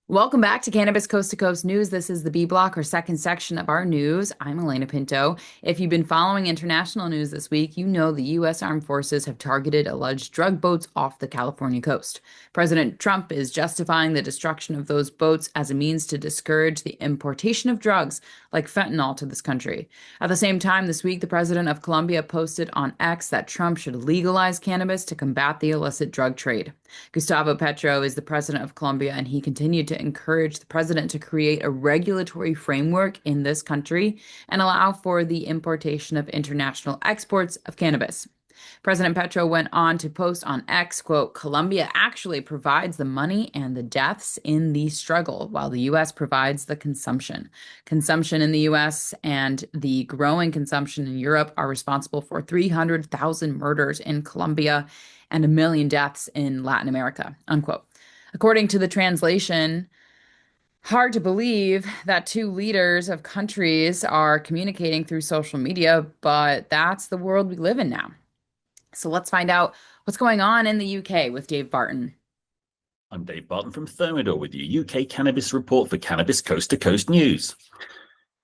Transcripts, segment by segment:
Welcome back to Cannabis Coast to Coast News. This is the B Block, or second section of our news. I'm Alaina Pinto. If you've been following international news this week, you know the U.S. Armed Forces have targeted alleged drug boats off the California coast. President Trump is justifying the destruction of those boats as a means to discourage the importation of drugs like fentanyl to this country. At the same time, this week, the president of Colombia posted on X that Trump should legalize cannabis to combat the illicit drug trade. Gustavo Petro is the president of Colombia, and he continued to encourage the president to create a regulatory framework in this country and allow for the importation of international exports of cannabis. President Petro went on to post on X, quote, Colombia actually provides the money and the deaths in the struggle, while the U.S. provides the consumption. Consumption in the U.S. and the growing consumption in Europe are responsible for 300,000 murders in Colombia and 1 million deaths in Latin America, unquote. According to the translation, hard to believe that two leaders of countries are communicating through social media, but that's the world we live in now. So let's find out what's going on in the UK with Dave Barton. I'm Dave Barton from Thermidor with your UK Cannabis report for Cannabis Coast to Coast News.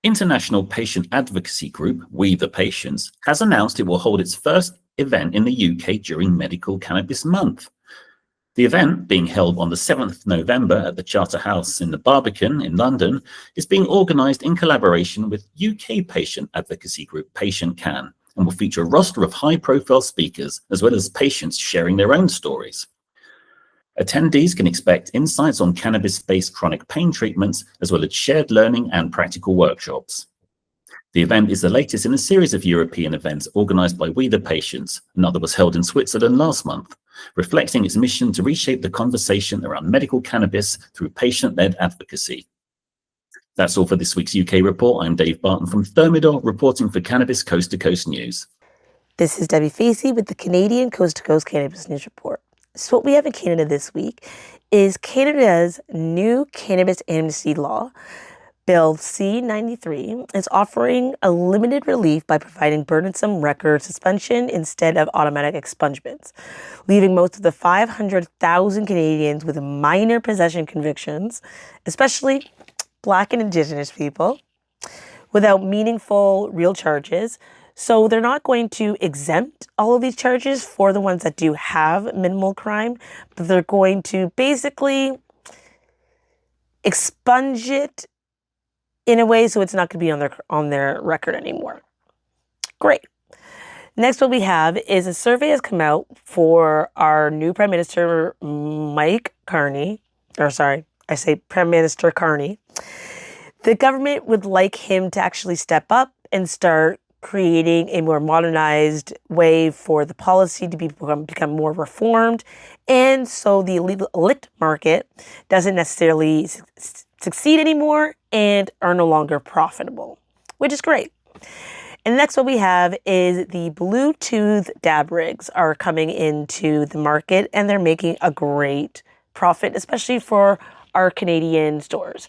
International patient advocacy group We the Patients has announced it will hold its first event in the UK during Medical Cannabis Month. The event, being held on the 7th November at the Charter House in the Barbican in London, is being organised in collaboration with UK patient advocacy group Patient Can, and will feature a roster of high-profile speakers, as well as patients sharing their own stories. Attendees can expect insights on cannabis-based chronic pain treatments, as well as shared learning and practical workshops. The event is the latest in a series of European events organised by We the Patients. Another was held in Switzerland last month, reflecting its mission to reshape the conversation around medical cannabis through patient-led advocacy. That's all for this week's UK report. I'm Dave Barton from Thermidor, reporting for Cannabis Coast to Coast News. This is Debi Facey with the Canadian Coast to Coast Cannabis News Report. So what we have in Canada this week is Canada's new cannabis amnesty law, Bill C-93, is offering a limited relief by providing burdensome record suspension instead of automatic expungements, leaving most of the 500,000 Canadians with minor possession convictions, especially Black and Indigenous people, without meaningful real charges. So they're not going to exempt all of these charges for the ones that do have minimal crime, but they're going to basically expunge it in a way so it's not going to be on their record anymore. Great. Next, what we have is a survey has come out for our new Prime Minister, Prime Minister Carney. The government would like him to actually step up and start creating a more modernized way for the policy to become more reformed. And so the illicit market doesn't necessarily succeed anymore and are no longer profitable, which is great. And next what we have is the Bluetooth dab rigs are coming into the market, and they're making a great profit, especially for our Canadian stores.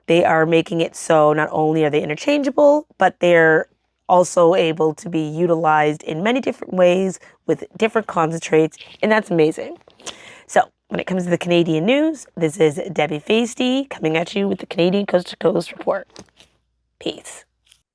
They are making it so not only are they interchangeable, but they're also able to be utilized in many different ways with different concentrates, and that's amazing. So when it comes to the Canadian news, this is Debi Facey coming at you with the Canadian Coast to Coast report. Peace.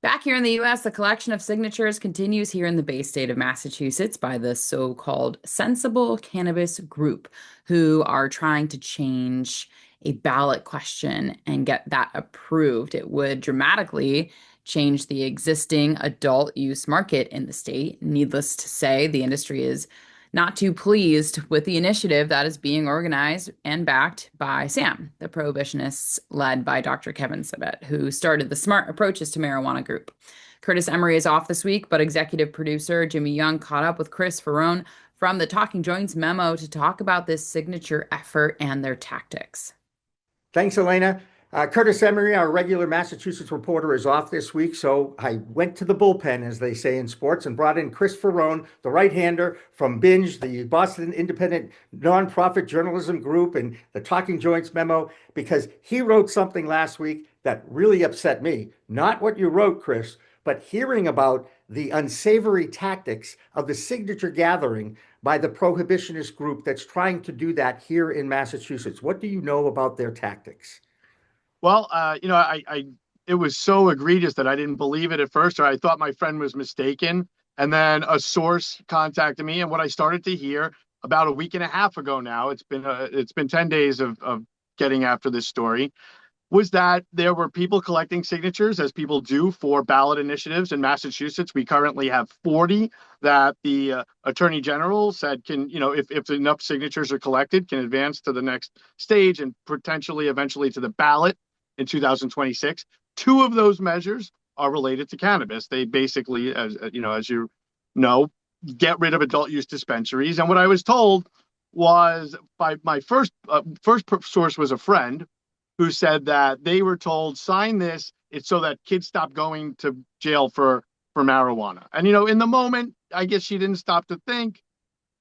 Back here in the U.S., the collection of signatures continues here in the Bay State of Massachusetts by the so-called Sensible Cannabis Group, who are trying to change a ballot question and get that approved. It would dramatically change the existing adult use market in the state. Needless to say, the industry is not too pleased with the initiative that is being organized and backed by SAM, the prohibitionists led by Dr. Kevin Sabet, who started the Smart Approaches to Marijuana group. Curtis Emery is off this week, but executive producer Jimmy Young caught up with Chris Faraone from the Talking Joints Memo to talk about this signature effort and their tactics. Thanks, Alaina. Curtis Emery, our regular Massachusetts reporter, is off this week, so I went to the bullpen, as they say in sports, and brought in Chris Faraone, the right-hander from Binge, the Boston independent nonprofit journalism group, and the Talking Joints Memo, because he wrote something last week that really upset me. Not what you wrote, Chris, but hearing about the unsavory tactics of the signature gathering by the prohibitionist group that's trying to do that here in Massachusetts. What do you know about their tactics? Well, it was so egregious that I didn't believe it at first, or I thought my friend was mistaken. And then a source contacted me, and what I started to hear about a week and a half ago now, it's been 10 days of getting after this story, was that there were people collecting signatures, as people do for ballot initiatives in Massachusetts. We currently have 40 that the Attorney General said can, if enough signatures are collected, can advance to the next stage and potentially eventually to the ballot in 2026. Two of those measures are related to cannabis. They basically, as you know, get rid of adult use dispensaries. And what I was told was by my first source was a friend who said that they were told, sign this, it's so that kids stop going to jail for marijuana. And, in the moment, I guess she didn't stop to think,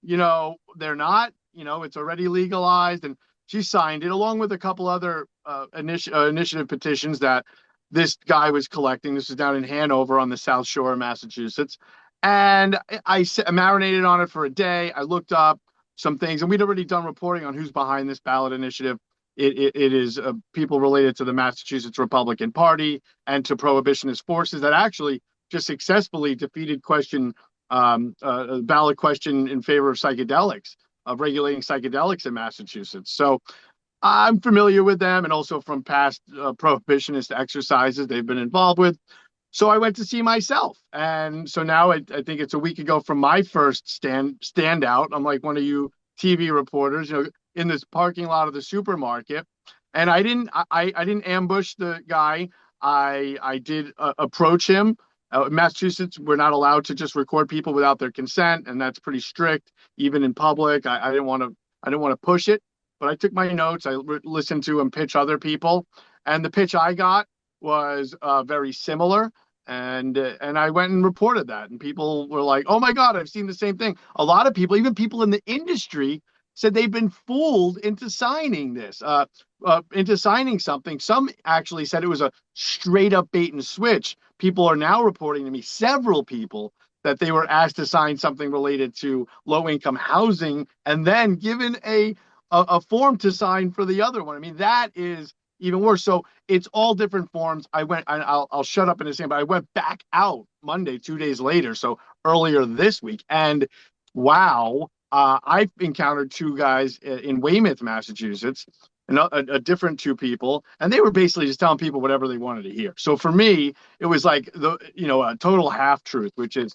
they're not, it's already legalized. And she signed it along with a couple other initiative petitions that this guy was collecting. This is down in Hanover on the South Shore of Massachusetts. And I marinated on it for a day. I looked up some things, and we'd already done reporting on who's behind this ballot initiative. It is people related to the Massachusetts Republican Party and to prohibitionist forces that actually just successfully defeated a ballot question in favor of psychedelics, of regulating psychedelics in Massachusetts. So I'm familiar with them, and also from past prohibitionist exercises they've been involved with. So I went to see myself. And so now I think it's a week ago from my first standout. I'm like one of you TV reporters, in this parking lot of the supermarket. And I didn't ambush the guy. I did approach him. In Massachusetts, we're not allowed to just record people without their consent, and that's pretty strict, even in public. I didn't want to push it, but I took my notes. I listened to him pitch other people, and the pitch I got was very similar. And I went and reported that, and people were like, "Oh my God, I've seen the same thing." A lot of people, even people in the industry, said they've been fooled into signing this, into signing something. Some actually said it was a straight up bait and switch. People are now reporting to me, several people, that they were asked to sign something related to low income housing and then given a form to sign for the other one. I mean, that is even worse. So it's all different forms. I'll shut up in a second, but I went back out Monday, 2 days later. So earlier this week, and wow, I've encountered two guys in Weymouth, Massachusetts, and a different two people, and they were basically just telling people whatever they wanted to hear. So for me, it was like a total half truth, which is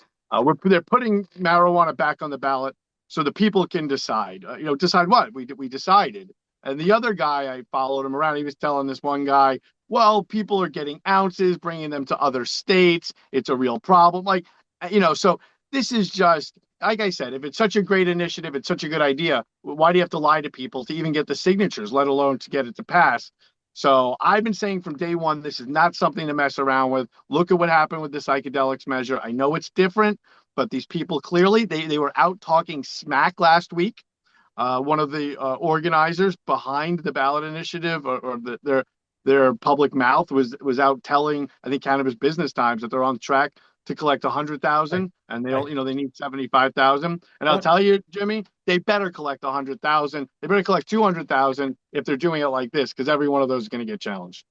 they're putting marijuana back on the ballot so the people can decide. Decide what we decided. And the other guy, I followed him around. He was telling this one guy, well, people are getting ounces, bringing them to other states. It's a real problem. So this is just, like I said, if it's such a great initiative, it's such a good idea, why do you have to lie to people to even get the signatures, let alone to get it to pass? So I've been saying from day one, this is not something to mess around with. Look at what happened with the psychedelics measure. I know it's different, but these people clearly, they were out talking smack last week. One of the organizers behind the ballot initiative or their public mouth was out telling, I think, Cannabis Business Times, that they're on track to collect 100,000, and they need 75,000. And I'll tell you, Jimmy, they better collect 100,000. They better collect 200,000 if they're doing it like this, because every one of those is going to get challenged.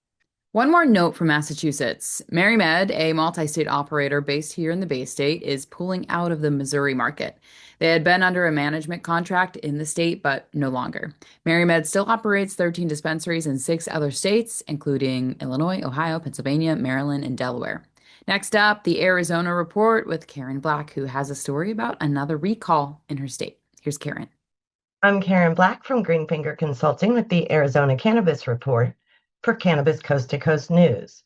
One more note from Massachusetts. MaryMed, a multi-state operator based here in the Bay State, is pulling out of the Missouri market. They had been under a management contract in the state, but no longer. MaryMed still operates 13 dispensaries in 6 other states, including Illinois, Ohio, Pennsylvania, Maryland, and Delaware. Next up, the Arizona Report with Karen Black, who has a story about another recall in her state. Here's Karen. I'm Karen Black from Greenfinger Consulting with the Arizona Cannabis Report for Cannabis Coast to Coast News.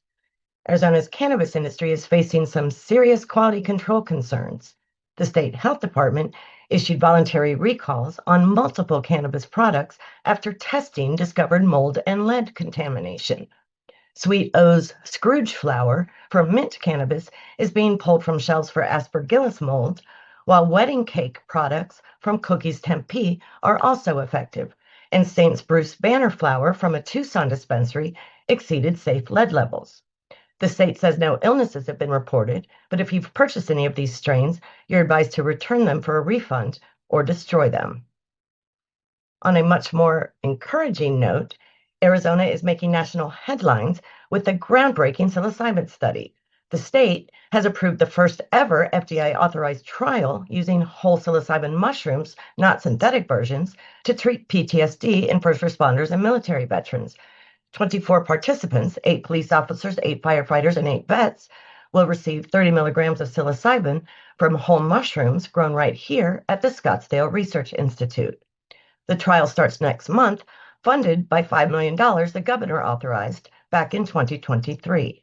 Arizona's cannabis industry is facing some serious quality control concerns. The state health department issued voluntary recalls on multiple cannabis products after testing discovered mold and lead contamination. Sweet O's Scrooge flower from Mint Cannabis is being pulled from shelves for aspergillus mold, while wedding cake products from Cookies Tempe are also effective, and Saint's Bruce banner flower from a Tucson dispensary exceeded safe lead levels. The state says no illnesses have been reported, but if you've purchased any of these strains, you're advised to return them for a refund or destroy them. On a much more encouraging note, Arizona is making national headlines with the groundbreaking psilocybin study. The state has approved the first ever FDA-authorized trial using whole psilocybin mushrooms, not synthetic versions, to treat PTSD in first responders and military veterans. 24 participants, 8 police officers, 8 firefighters, and 8 vets, will receive 30 milligrams of psilocybin from whole mushrooms grown right here at the Scottsdale Research Institute. The trial starts next month, funded by $5 million the governor authorized back in 2023.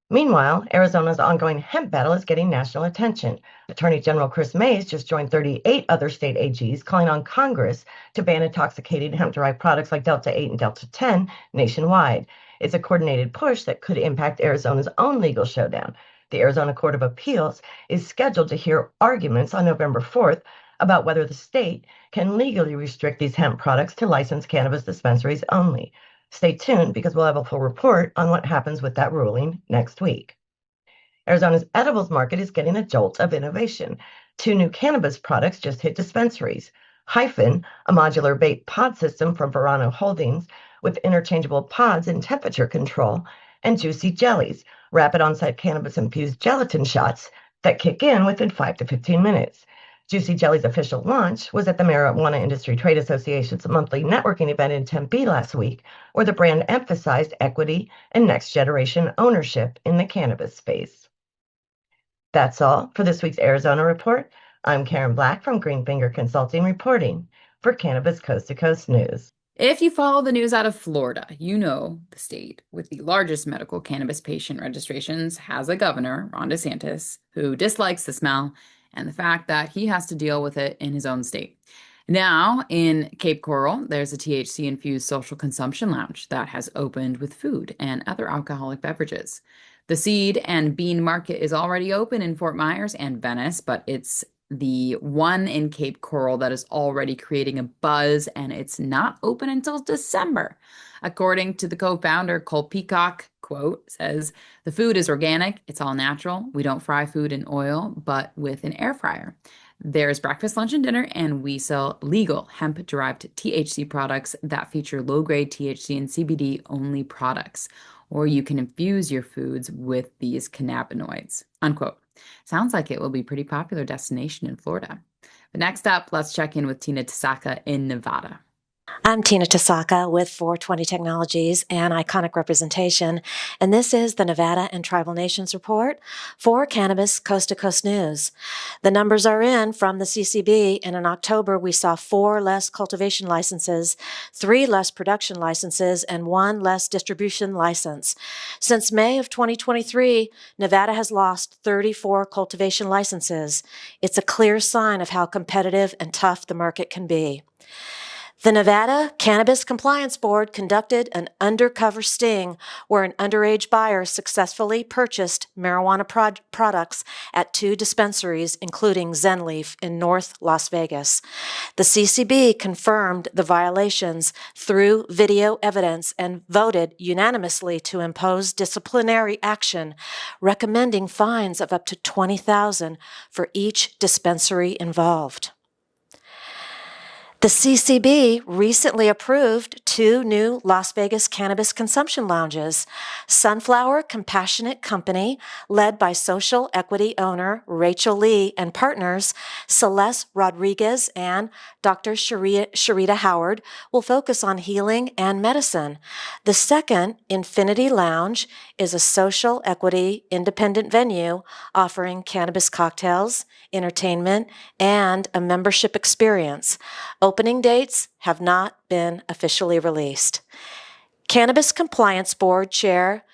Meanwhile, Arizona's ongoing hemp battle is getting national attention. Attorney General Chris Mays just joined 38 other state AGs calling on Congress to ban intoxicating hemp-derived products like Delta-8 and Delta-10 nationwide. It's a coordinated push that could impact Arizona's own legal showdown. The Arizona Court of Appeals is scheduled to hear arguments on November 4th about whether the state can legally restrict these hemp products to licensed cannabis dispensaries only. Stay tuned because we'll have a full report on what happens with that ruling next week. Arizona's edibles market is getting a jolt of innovation. 2 new cannabis products just hit dispensaries. Hyphen, a modular vape pod system from Verano Holdings with interchangeable pods and temperature control, and Juicy Jellies, rapid onset cannabis-infused gelatin shots that kick in within 5 to 15 minutes. Juicy Jelly's official launch was at the Marijuana Industry Trade Association's monthly networking event in Tempe last week, where the brand emphasized equity and next-generation ownership in the cannabis space. That's all for this week's Arizona Report. I'm Karen Black from Greenfinger Consulting reporting for Cannabis Coast to Coast News. If you follow the news out of Florida, you know the state with the largest medical cannabis patient registrations has a governor, Ron DeSantis, who dislikes the smell and the fact that he has to deal with it in his own state. Now, in Cape Coral, there's a THC-infused social consumption lounge that has opened with food and other alcoholic beverages. The seed and bean market is already open in Fort Myers and Venice, but it's the one in Cape Coral that is already creating a buzz, and it's not open until December. According to the co-founder, Cole Peacock, quote, says, "The food is organic, it's all natural. We don't fry food in oil, but with an air fryer. There's breakfast, lunch, and dinner, and we sell legal hemp-derived THC products that feature low-grade THC and CBD-only products. Or you can infuse your foods with these cannabinoids," unquote. Sounds like it will be a pretty popular destination in Florida. But next up, let's check in with Tina Tasaka in Nevada. I'm Tina Tasaka with 420 Technologies and Iconic Representation, and this is the Nevada and Tribal Nations Report for Cannabis Coast to Coast News. The numbers are in from the CCB, and in October we saw 4 less cultivation licenses, 3 less production licenses, and 1 less distribution license. Since May of 2023, Nevada has lost 34 cultivation licenses. It's a clear sign of how competitive and tough the market can be. The Nevada Cannabis Compliance Board conducted an undercover sting where an underage buyer successfully purchased marijuana products at 2 dispensaries, including Zen Leaf in North Las Vegas. The CCB confirmed the violations through video evidence and voted unanimously to impose disciplinary action, recommending fines of up to $20,000 for each dispensary involved. The CCB recently approved 2 new Las Vegas cannabis consumption lounges. Sunflower Compassionate Company, led by social equity owner Rachel Lee and partners Celeste Rodriguez and Dr. Sharita Howard, will focus on healing and medicine. The second, Infinity Lounge, is a social equity independent venue offering cannabis cocktails, entertainment, and a membership experience. Opening dates have not been officially released. Cannabis Compliance Board Chair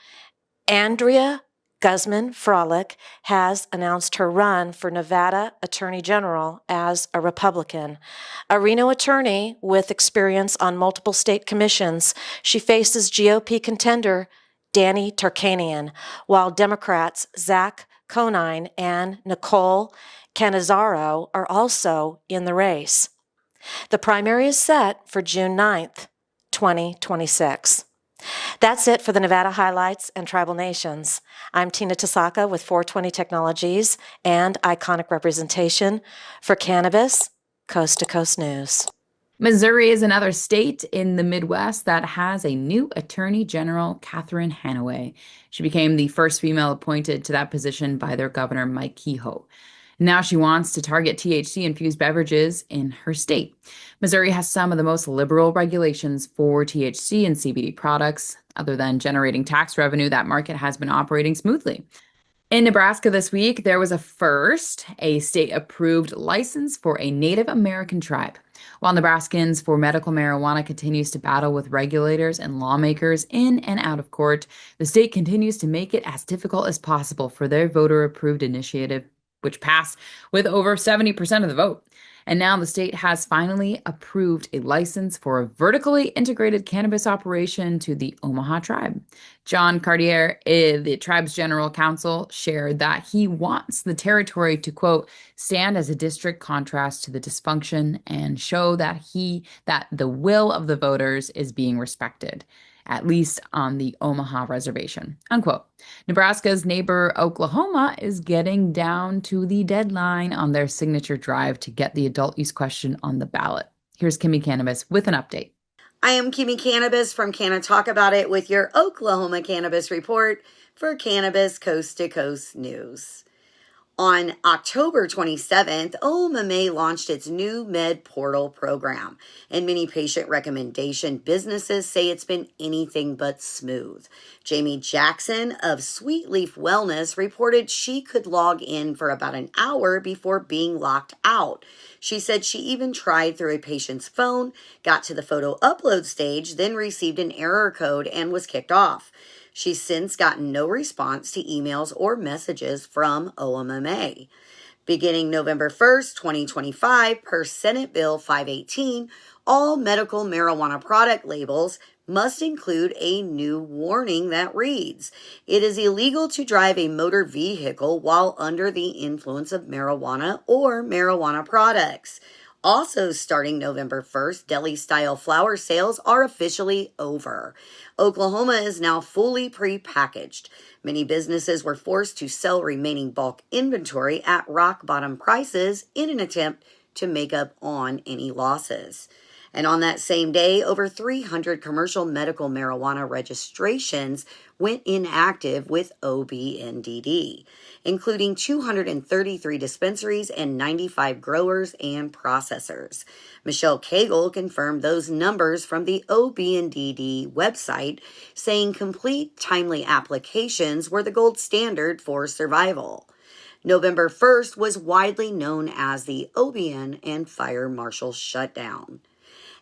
Andrea Guzman Frolic has announced her run for Nevada Attorney General as a Republican. A Reno attorney with experience on multiple state commissions, she faces GOP contender Danny Tarkanian, while Democrats Zach Conine and Nicole Canizaro are also in the race. The primary is set for June 9th, 2026. That's it for the Nevada highlights and tribal nations. I'm Tina Tasaka with 420 Technologies and Iconic Representation for Cannabis Coast to Coast News. Missouri is another state in the Midwest that has a new Attorney General, Catherine Hanaway. She became the first female appointed to that position by their governor, Mike Kehoe. Now she wants to target THC-infused beverages in her state. Missouri has some of the most liberal regulations for THC and CBD products. Other than generating tax revenue, that market has been operating smoothly. In Nebraska this week, there was a state-approved license for a Native American tribe. While Nebraskans for medical marijuana continues to battle with regulators and lawmakers in and out of court, the state continues to make it as difficult as possible for their voter-approved initiative, which passed with over 70% of the vote. And now the state has finally approved a license for a vertically integrated cannabis operation to the Omaha tribe. John Cartier, the tribe's general counsel, shared that he wants the territory to, quote, stand as a district contrast to the dysfunction and show that the will of the voters is being respected, at least on the Omaha reservation, unquote. Nebraska's neighbor Oklahoma is getting down to the deadline on their signature drive to get the adult use question on the ballot. Here's Kimmie Cannabis with an update. I am Kimmie Cannabis from Can I Talk About It with your Oklahoma Cannabis Report for Cannabis Coast to Coast News. On October 27th, OMMA launched its new Med Portal program, and many patient recommendation businesses say it's been anything but smooth. Jamie Jackson of Sweet Leaf Wellness reported she could log in for about an hour before being locked out. She said she even tried through a patient's phone, got to the photo upload stage, then received an error code and was kicked off. She's since gotten no response to emails or messages from OMMA. Beginning November 1st, 2025, per Senate Bill 518, all medical marijuana product labels must include a new warning that reads, "It is illegal to drive a motor vehicle while under the influence of marijuana or marijuana products." Also starting November 1st, deli-style flower sales are officially over. Oklahoma is now fully pre-packaged. Many businesses were forced to sell remaining bulk inventory at rock-bottom prices in an attempt to make up on any losses. And on that same day, over 300 commercial medical marijuana registrations went inactive with OBNDD, including 233 dispensaries and 95 growers and processors. Michelle Cagle confirmed those numbers from the OBNDD website, saying complete, timely applications were the gold standard for survival. November 1st was widely known as the OBN and Fire Marshal shutdown.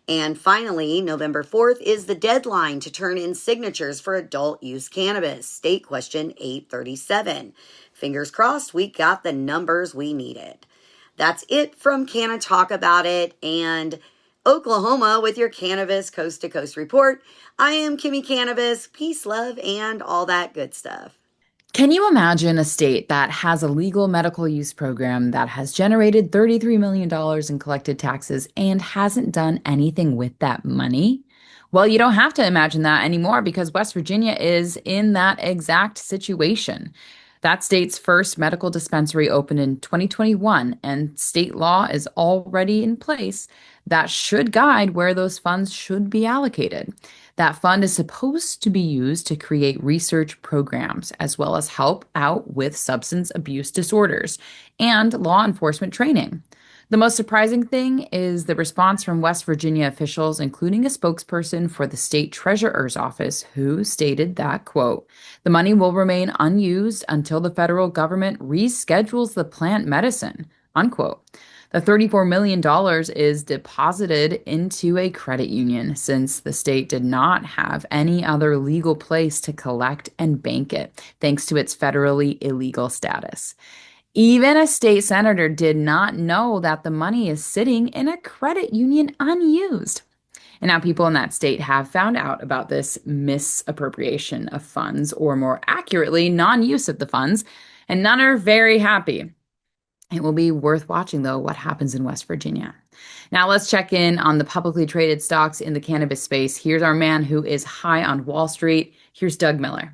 And finally, November 4th is the deadline to turn in signatures for adult use cannabis, State Question 837. Fingers crossed we got the numbers we needed. That's it from Can I Talk About It and Oklahoma with your Cannabis Coast to Coast report. I am Kimmie Cannabis. Peace, love, and all that good stuff. Can you imagine a state that has a legal medical use program that has generated $33 million in collected taxes and hasn't done anything with that money? Well, you don't have to imagine that anymore because West Virginia is in that exact situation. That state's first medical dispensary opened in 2021, and state law is already in place that should guide where those funds should be allocated. That fund is supposed to be used to create research programs, as well as help out with substance abuse disorders and law enforcement training. The most surprising thing is the response from West Virginia officials, including a spokesperson for the state treasurer's office, who stated that, quote, "The money will remain unused until the federal government reschedules the plant medicine," unquote. The $34 million is deposited into a credit union since the state did not have any other legal place to collect and bank it, thanks to its federally illegal status. Even a state senator did not know that the money is sitting in a credit union unused. And now people in that state have found out about this misappropriation of funds, or more accurately, non-use of the funds, and none are very happy. It will be worth watching, though, what happens in West Virginia. Now, let's check in on the publicly traded stocks in the cannabis space. Here's our man who is high on Wall Street. Here's Doug Miller.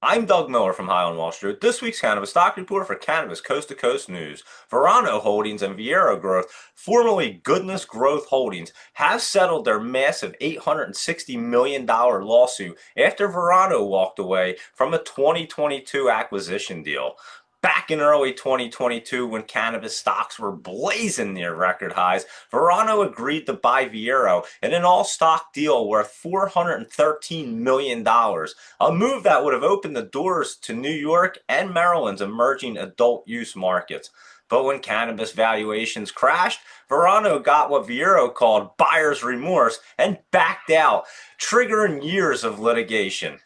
I'm Doug Miller from High on Wall Street. This week's cannabis stock report for Cannabis Coast to Coast News. Verano Holdings and Viero Growth, formerly Goodness Growth Holdings, have settled their massive $860 million lawsuit after Verano walked away from a 2022 acquisition deal. Back in early 2022, when cannabis stocks were blazing near record highs, Verano agreed to buy Viero in an all-stock deal worth $413 million, a move that would have opened the doors to New York and Maryland's emerging adult-use markets. But when cannabis valuations crashed, Verano got what Viero called buyer's remorse and backed out, triggering years of litigation.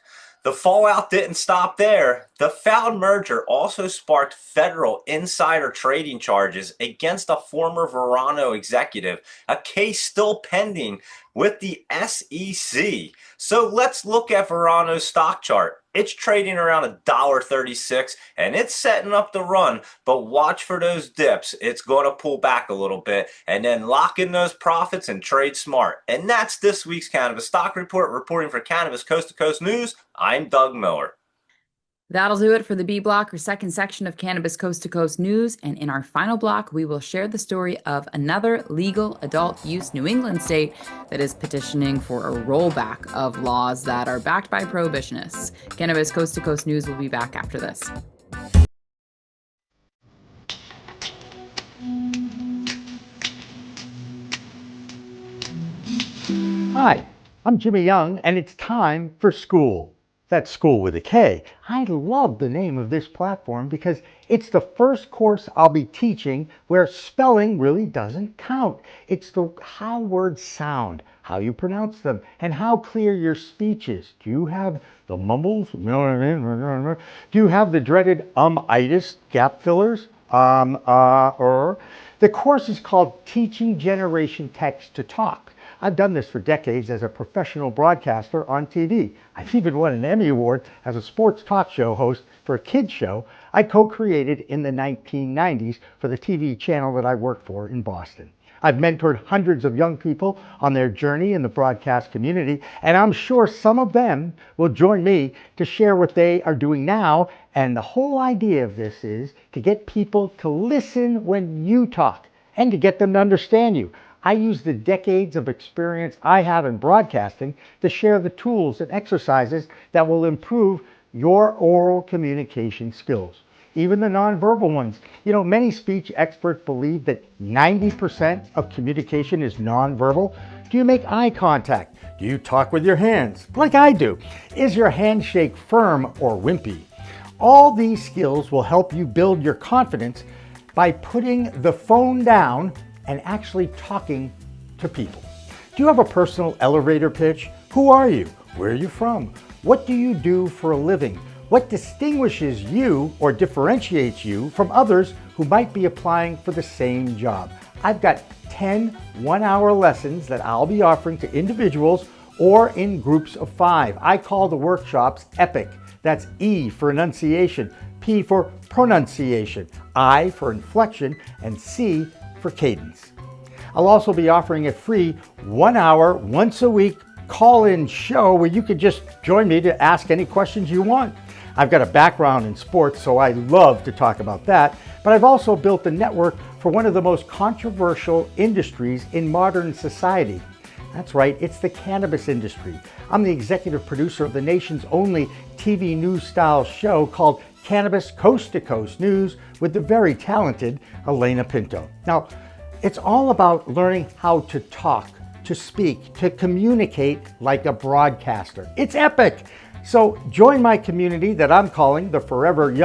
The fallout didn't stop there. The failed merger also sparked federal insider trading charges against a former Verano executive, a case still pending with the SEC. So let's look at Verano's stock chart. It's trading around $1.36 and it's setting up the run, but watch for those dips. It's going to pull back a little bit and then lock in those profits and trade smart. And that's this week's Cannabis Stock Report. Reporting for Cannabis Coast to Coast News, I'm Doug Miller. That'll do it for the B block, or second section of Cannabis Coast to Coast News. And in our final block, we will share the story of another legal adult use New England state that is petitioning for a rollback of laws that are backed by prohibitionists. Cannabis Coast to Coast News will be back after this. Hi, I'm Jimmy Young, and it's time for school. That's school with a K. I love the name of this platform because it's the first course I'll be teaching where spelling really doesn't count. It's how words sound, how you pronounce them, and how clear your speech is. Do you have the mumbles? You know what I mean? Do you have the dreaded itis, gap fillers? The course is called Teaching Generation Text to Talk. I've done this for decades as a professional broadcaster on TV. I've even won an Emmy Award as a sports talk show host for a kids show I co-created in the 1990s for the TV channel that I worked for in Boston. I've mentored hundreds of young people on their journey in the broadcast community, and I'm sure some of them will join me to share what they are doing now. And the whole idea of this is to get people to listen when you talk and to get them to understand you. I use the decades of experience I have in broadcasting to share the tools and exercises that will improve your oral communication skills, even the nonverbal ones. You know, many speech experts believe that 90% of communication is nonverbal. Do you make eye contact? Do you talk with your hands, like I do? Is your handshake firm or wimpy? All these skills will help you build your confidence by putting the phone down and actually talking to people. Do you have a personal elevator pitch? Who are you? Where are you from? What do you do for a living? What distinguishes you or differentiates you from others who might be applying for the same job? I've got 10 one-hour lessons that I'll be offering to individuals or in groups of 5. I call the workshops EPIC. That's E for enunciation, P for pronunciation, I for inflection, and C for cadence. I'll also be offering a free 1 hour, once a week call-in show where you could just join me to ask any questions you want. I've got a background in sports, so I love to talk about that, but I've also built a network for one of the most controversial industries in modern society. That's right, it's the cannabis industry. I'm the executive producer of the nation's only TV news-style show called Cannabis Coast to Coast News with the very talented Alaina Pinto. Now, it's all about learning how to talk, to speak, to communicate like a broadcaster. It's epic. So join my community that I'm calling the Forever Young